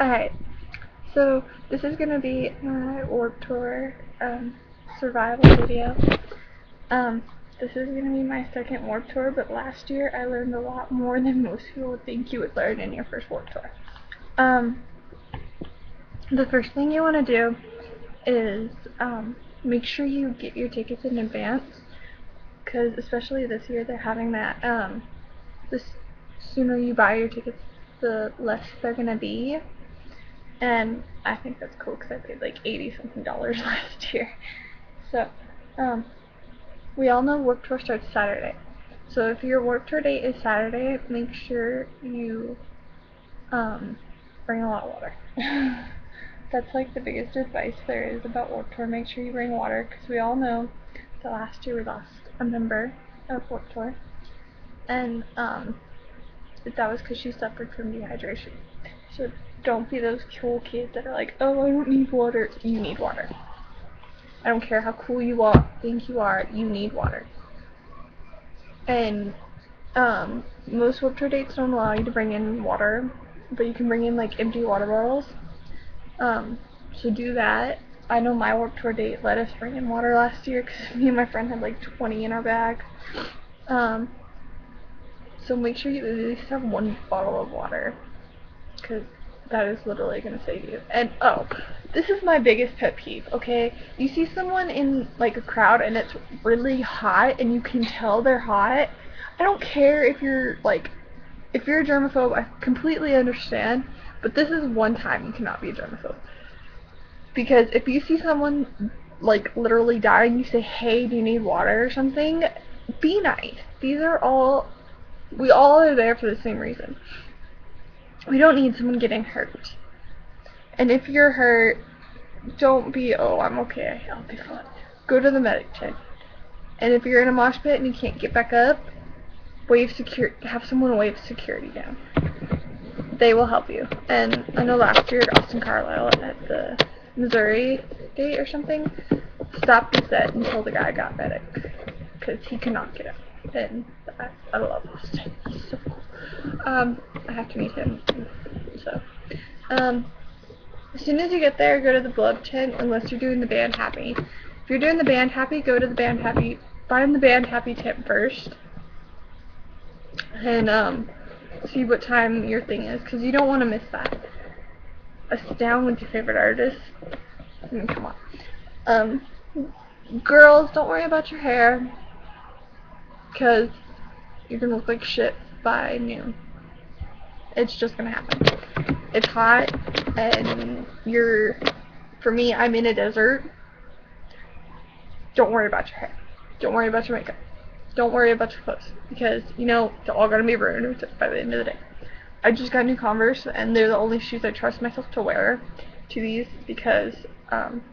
Alright, so this is gonna be my Warped Tour survival video. Um, this is gonna be my second Warped Tour, but last year I learned a lot more than most people would think you would learn in your first Warped Tour. The first thing you want to do is make sure you get your tickets in advance, because especially this year they're having that, the sooner you buy your tickets, the less they're gonna be. And I think that's cool because I paid like $80 something last year. So, we all know Warped Tour starts Saturday. So if your Warped Tour date is Saturday, make sure you bring a lot of water. That's like the biggest advice there is about Warped Tour. Make sure you bring water, because we all know that last year we lost a member of Warped Tour, and that was because she suffered from dehydration. So don't be those cool kids that are like, oh, I don't need water. You need water. I don't care how cool you think you are, you need water. And most Warped Tour dates don't allow you to bring in water, but you can bring in like empty water bottles. So do that. I know my Warped Tour date let us bring in water last year because me and my friend had like 20 in our bag. So make sure you at least have one bottle of water, because that is literally going to save you. And oh, this is my biggest pet peeve, okay? You see someone in like a crowd and it's really hot and you can tell they're hot. I don't care if you're a germaphobe, I completely understand, but this is one time you cannot be a germaphobe. Because if you see someone like literally dying, you say, hey, do you need water or something? Be nice. We all are there for the same reason. We don't need someone getting hurt. And if you're hurt, don't be, oh, I'm okay, I'll be fine. Go to the medic tent. And if you're in a mosh pit and you can't get back up, have someone wave security down. They will help you. And I know last year at Austin Carlisle at the Missouri date or something, stopped the set until the guy got medic, because he could not get up. And I love Austin. He's so cool. I have to meet him. So, as soon as you get there, go to the blood tent, unless you're doing the band happy. If you're doing the band happy, go to the band happy. Find the band happy tent first, and see what time your thing is, because you don't want to miss that. A sit down with your favorite artist. I mean, come on. Girls, don't worry about your hair, because you're gonna look like shit by noon. It's just gonna happen. It's hot, and for me, I'm in a desert. Don't worry about your hair. Don't worry about your makeup. Don't worry about your clothes, because, it's all gonna be ruined by the end of the day. I just got new Converse, and they're the only shoes I trust myself to wear to these, because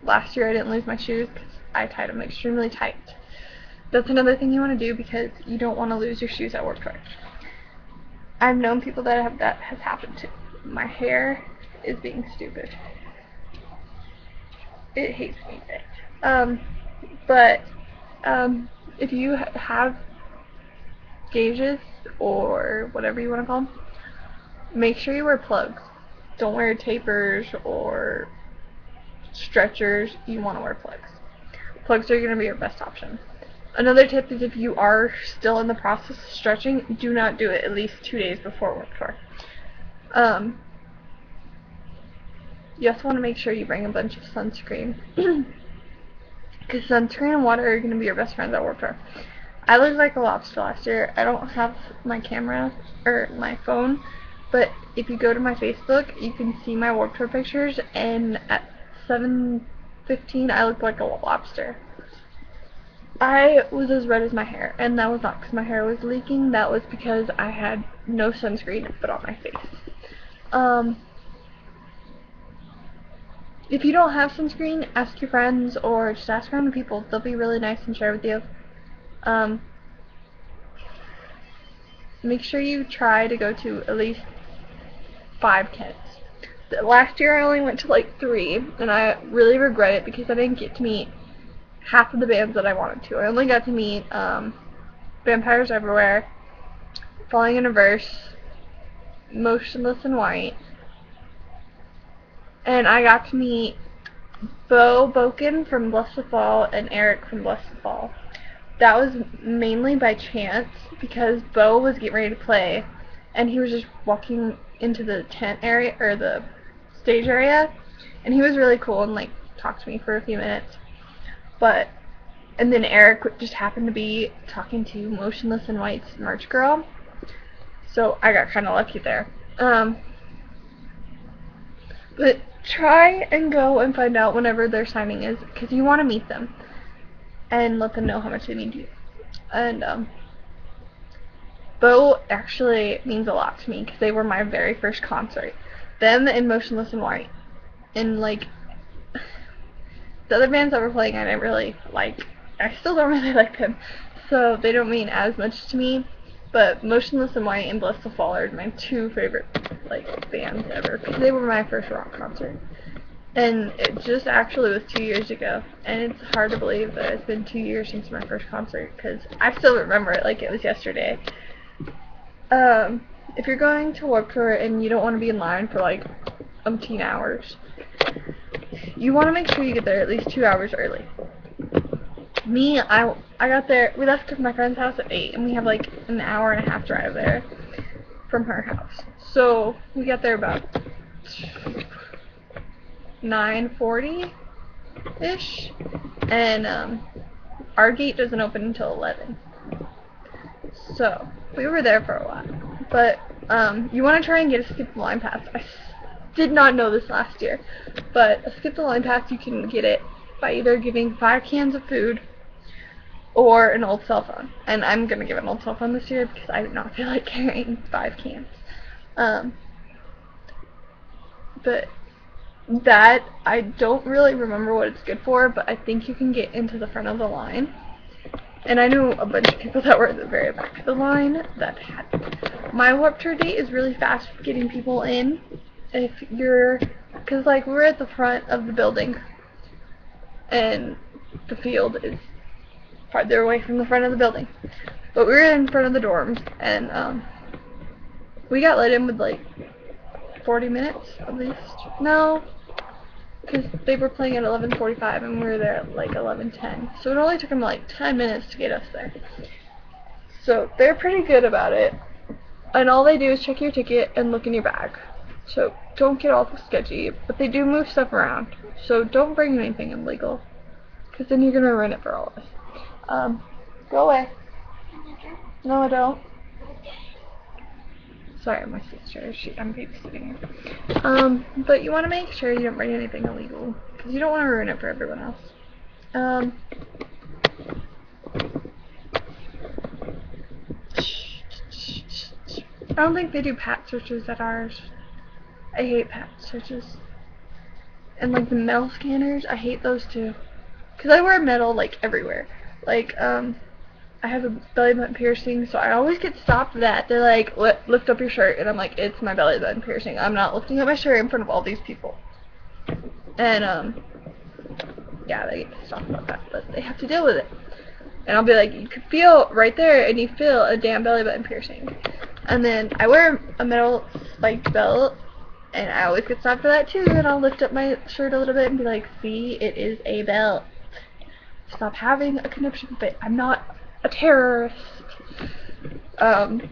last year I didn't lose my shoes because I tied them extremely tight. That's another thing you want to do, because you don't want to lose your shoes at Warped Tour. I've known people that has happened to. My hair is being stupid. It hates me. But if you have gauges or whatever you want to call them, make sure you wear plugs. Don't wear tapers or stretchers. You want to wear plugs. Plugs are going to be your best option. Another tip is, if you are still in the process of stretching, do not do it at least 2 days before Warped Tour. You also want to make sure you bring a bunch of sunscreen, because sunscreen and water are going to be your best friends at Warped Tour. I looked like a lobster last year. I don't have my camera or my phone, but if you go to my Facebook, you can see my Warped Tour pictures, and at 7:15 I looked like a lobster. I was as red as my hair, and that was not because my hair was leaking. That was because I had no sunscreen to put on my face. If you don't have sunscreen, ask your friends or just ask random people. They'll be really nice and share with you. Make sure you try to go to at least 5 tents. Last year I only went to like 3, and I really regret it because I didn't get to meet half of the bands that I wanted to. I only got to meet Vampires Everywhere, Falling in Reverse, Motionless in White, and I got to meet Bo Boken from Bless the Fall and Eric from Bless the Fall. That was mainly by chance because Bo was getting ready to play, and he was just walking into the tent area or the stage area, and he was really cool and like talked to me for a few minutes. And then Eric just happened to be talking to Motionless in White's merch girl, so I got kind of lucky there. But try and go and find out whenever their signing is, because you want to meet them and let them know how much they mean to you. And Bo actually means a lot to me because they were my very first concert. Them and Motionless in White. And like the other bands that were playing I didn't really like. I still don't really like them. So they don't mean as much to me. But Motionless in White and Bless the Fall are my two favorite like bands ever because they were my first rock concert. And it just actually was 2 years ago, and it's hard to believe that it's been 2 years since my first concert, because I still remember it like it was yesterday. If you're going to Warped Tour and you don't want to be in line for like umpteen hours, you want to make sure you get there at least 2 hours early. Me, I got there, we left my friend's house at 8, and we have like an hour and a half drive there from her house. So we got there about 9:40-ish, and our gate doesn't open until 11. So we were there for a while. But you want to try and get a skip the line pass. I did not know this last year, but a skip the line pass, you can get it by either giving 5 cans of food or an old cell phone. And I'm going to give an old cell phone this year because I do not feel like carrying 5 cans. But that, I don't really remember what it's good for, but I think you can get into the front of the line. And I knew a bunch of people that were at the very back of the line that had. My Warped Tour date is really fast getting people in. If you're, because like we're at the front of the building, and the field is farther away from the front of the building. But we were in front of the dorms, and we got let in with like 40 minutes at least. No, because they were playing at 11:45 and we were there at like 11:10. So it only took them like 10 minutes to get us there. So they're pretty good about it. And all they do is check your ticket and look in your bag. So don't get all sketchy. But they do move stuff around. So don't bring anything illegal, because then you're going to ruin it for all of us. Go away. No, I don't. Sorry, my sister. I'm babysitting her. But you want to make sure you don't bring anything illegal, because you don't want to ruin it for everyone else. I don't think they do pat searches at ours. I hate pat searches. And like the metal scanners, I hate those too. Because I wear metal like everywhere. Like, I have a belly button piercing, so I always get stopped for that. They're like, lift up your shirt, and I'm like, it's my belly button piercing. I'm not lifting up my shirt in front of all these people. And, yeah, they get pissed off about that, but they have to deal with it. And I'll be like, you could feel right there, and you feel a damn belly button piercing. And then I wear a metal spiked belt, and I always get stopped for that too, and I'll lift up my shirt a little bit and be like, see, it is a belt. Stop having a conniption fit. I'm not a terrorist. And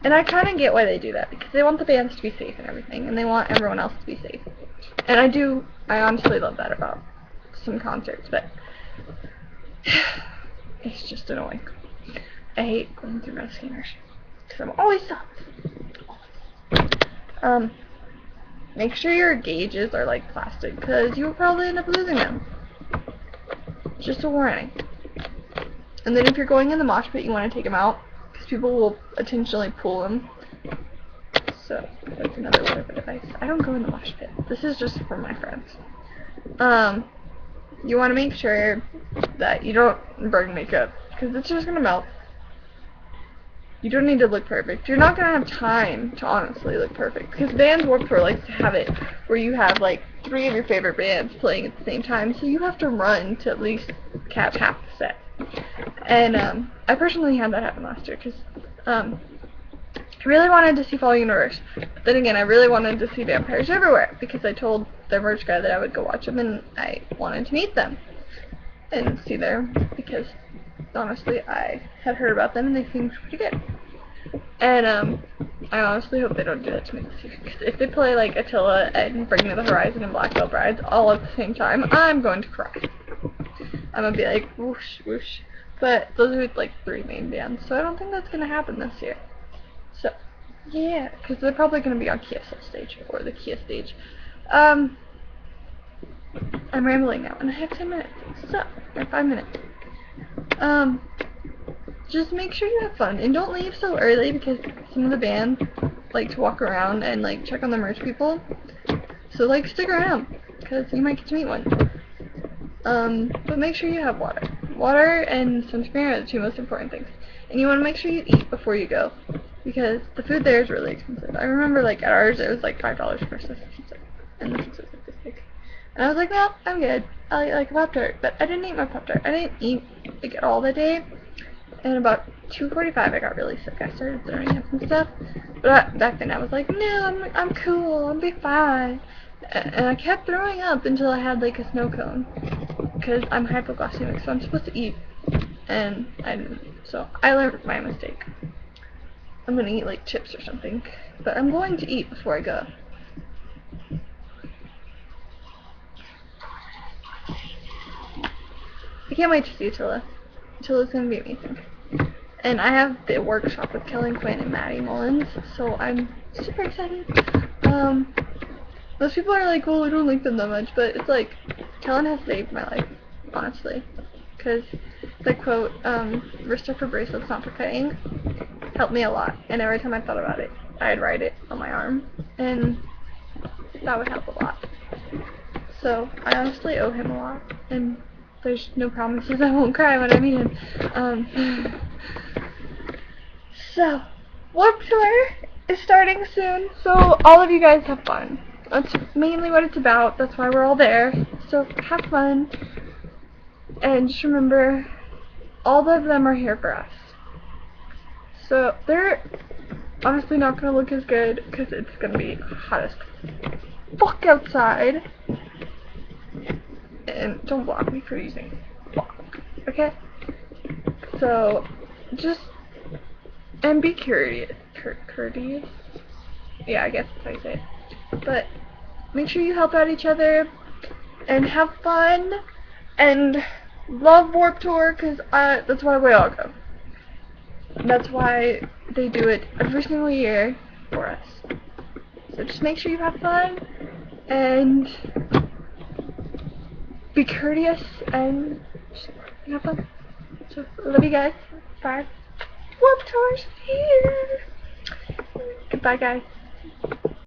I kind of get why they do that, because they want the bands to be safe and everything, and they want everyone else to be safe. And I honestly love that about some concerts, but it's just annoying. I hate going through my scanners, because I'm always stopped. Make sure your gauges are like plastic, because you will probably end up losing them. Just a warning. And then if you're going in the mosh pit, you want to take them out, because people will intentionally pull them. So that's another word of advice. I don't go in the mosh pit. This is just for my friends. You want to make sure that you don't burn makeup, because it's just going to melt. You don't need to look perfect. You're not going to have time to honestly look perfect, because bands Warped Tour likes to have it where you have like 3 of your favorite bands playing at the same time, so you have to run to at least catch half the set. And I personally had that happen last year, because I really wanted to see Fall Universe, but then again, I really wanted to see Vampires Everywhere, because I told the merch guy that I would go watch them, and I wanted to meet them and see them, because honestly, I had heard about them, and they seemed pretty good. And, I honestly hope they don't do that to me this year, because if they play, like, Attila and Bring Me the Horizon and Black Veil Brides all at the same time, I'm going to cry. I'm gonna be like, whoosh, whoosh. But those are, like, 3 main bands, so I don't think that's gonna happen this year. So, yeah, because they're probably gonna be on KSL stage, or the Kia stage. I'm rambling now, and I have 10 minutes, so, or 5 minutes. Just make sure you have fun, and don't leave so early, because some of the bands like to walk around and like check on the merch people. So like stick around, because you might get to meet one. But make sure you have water. Water and sunscreen are the 2 most important things. And you want to make sure you eat before you go, because the food there is really expensive. I remember like at ours it was like $5 per slice, and this was like this big. And I was like, well, I'm good. I'll eat like a Pop-Tart, but I didn't eat my Pop-Tart. I didn't eat like all the day. And about 2:45, I got really sick. I started throwing up and stuff. But back then, I was like, no, I'm cool. I'll be fine. And I kept throwing up until I had like a snow cone, because I'm hypoglycemic, so I'm supposed to eat, and I didn't. So I learned my mistake. I'm gonna eat like chips or something, but I'm going to eat before I go. I can't wait to see Attila. Attila's gonna be amazing. And I have the workshop with Kellen Quinn and Maddie Mullins, so I'm super excited. Most people are like, well, I don't like them that much, but it's like, Kellen has saved my life, honestly. Because the quote, wrist for bracelets, not for cutting, helped me a lot. And every time I thought about it, I'd write it on my arm, and that would help a lot. So I honestly owe him a lot, and there's no promises I won't cry when I meet him. So, Warped Tour is starting soon, so all of you guys have fun. That's mainly what it's about. That's why we're all there. So have fun, and just remember, all of them are here for us. So they're honestly not gonna look as good, because it's gonna be hot as fuck outside. And don't block me for using block, okay? So just and be courteous. Courteous? Yeah, I guess that's how you say it. But make sure you help out each other and have fun and love Warped Tour, because that's why we all go. That's why they do it every single year for us. So just make sure you have fun and be courteous and just have fun. So love you guys. Bye. Warped Tour's here. Goodbye, guys.